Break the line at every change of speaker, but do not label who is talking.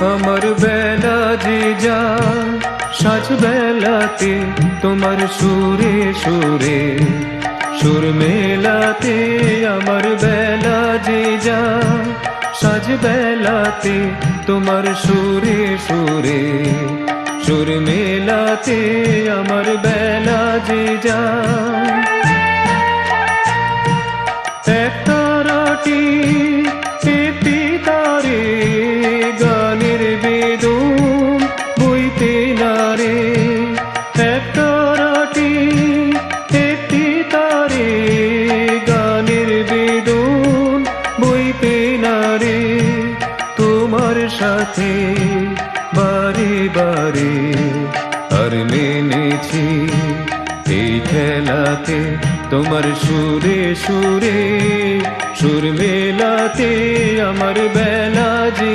আমার বেলা যে যায় সাজ বেলাতে তোমার সুরে সুরে সুর মেলাতে। আমার বেলা যে যায় সাজ বেলাতে তোমার সুরে সুরে সুর মেলাতে। আমার বেলা যে যায় এক তারাটি একটি তারে গানের বেদন বইতে নারে। এক তারাটি একটি তারে গানের বেদন বইতে নারে। তোমার সাথে বারে বারে আর মেনেছি এই খেলাতে তোমার সুরে সুরে সুর মেলাতে। আমার বেলা যে